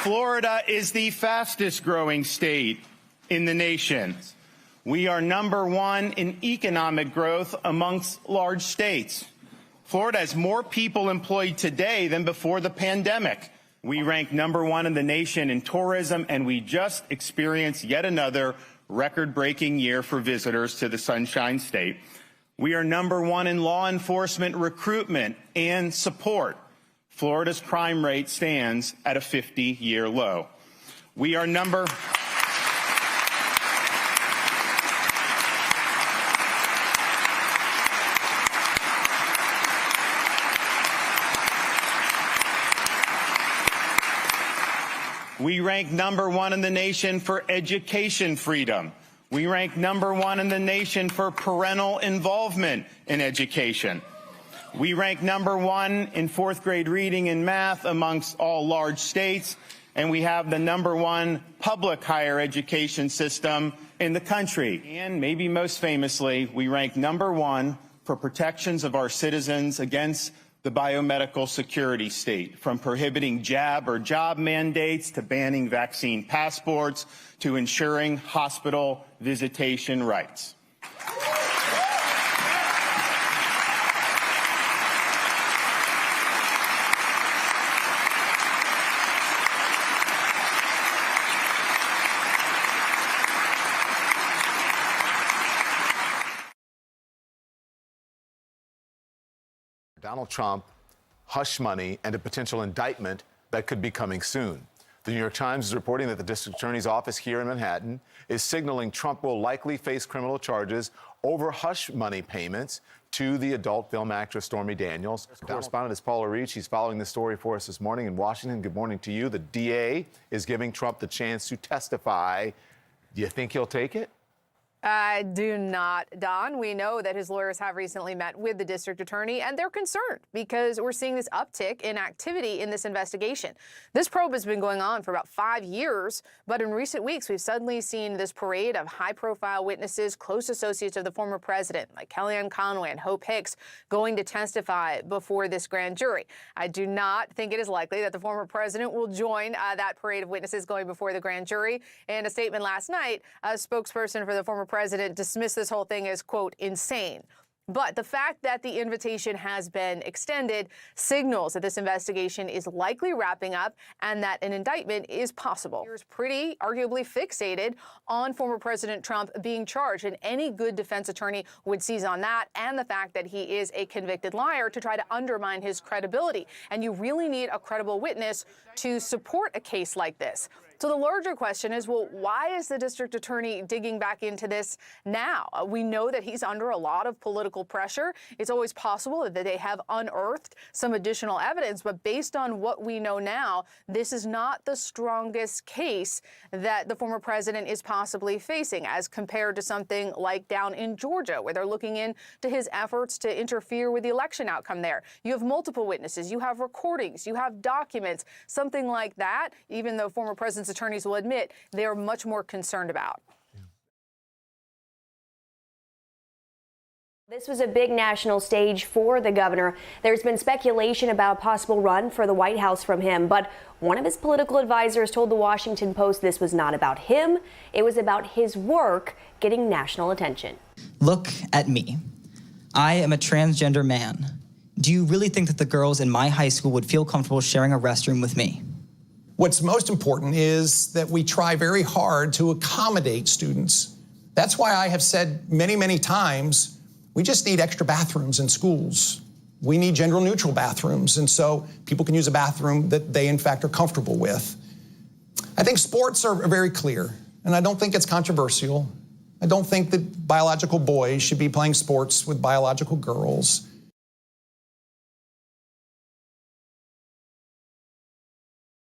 Florida is the fastest growing state in the nation. We are #1 in economic growth amongst large states. Florida has more people employed today than before the pandemic. We rank #1 in the nation in tourism, and we just experienced yet another record-breaking year for visitors to the Sunshine State. We are #1 in law enforcement recruitment and support. Florida's crime rate stands at a 50-year low. We are We rank #1 in the nation for education freedom. We rank #1 in the nation for parental involvement in education. We rank #1 in 4th grade reading and math amongst all large states, and we have the #1 public higher education system in the country. And maybe most famously, we rank #1 for protections of our citizens against the biomedical security state, from prohibiting jab or job mandates to banning vaccine passports to ensuring hospital visitation rights. Donald Trump, hush money, and a potential indictment that could be coming soon. The New York Times is reporting that the district attorney's office here in Manhattan is signaling Trump will likely face criminal charges over hush money payments to the adult film actress Stormy Daniels. Correspondent is Paula Reed. She's following this story for us this morning in Washington. Good morning to you. The DA is giving Trump the chance to testify. Do you think he'll take it? I do not, Don. We know that his lawyers have recently met with the district attorney, and they're concerned because we're seeing this uptick in activity in this investigation. This probe has been going on for about 5 years, but in recent weeks, we've suddenly seen this parade of high-profile witnesses, close associates of the former president, like Kellyanne Conway and Hope Hicks, going to testify before this grand jury. I do not think it is likely that the former president will join that parade of witnesses going before the grand jury. In a statement last night, a spokesperson for the former president dismissed this whole thing as, quote, insane. But the fact that the invitation has been extended signals that this investigation is likely wrapping up and that an indictment is possible. He's pretty arguably fixated on former President Trump being charged, and any good defense attorney would seize on that and the fact that he is a convicted liar to try to undermine his credibility. And you really need a credible witness to support a case like this. So the larger question is, well, why is the district attorney digging back into this now? We know that he's under a lot of political pressure. It's always possible that they have unearthed some additional evidence, but based on what we know now, this is not the strongest case that the former president is possibly facing as compared to something like down in Georgia, where they're looking into his efforts to interfere with the election outcome there. You have multiple witnesses, you have recordings, you have documents, something like that, even though former president's attorneys will admit they're much more concerned about. This was a big national stage for the governor. There's been speculation about a possible run for the White House from him, but one of his political advisors told the Washington Post this was not about him. It was about his work getting national attention. Look at me. I am a transgender man. Do you really think that the girls in my high school would feel comfortable sharing a restroom with me? What's most important is that we try very hard to accommodate students. That's why I have said many, many times, we just need extra bathrooms in schools. We need gender-neutral bathrooms, and so people can use a bathroom that they, in fact, are comfortable with. I think sports are very clear, and I don't think it's controversial. I don't think that biological boys should be playing sports with biological girls.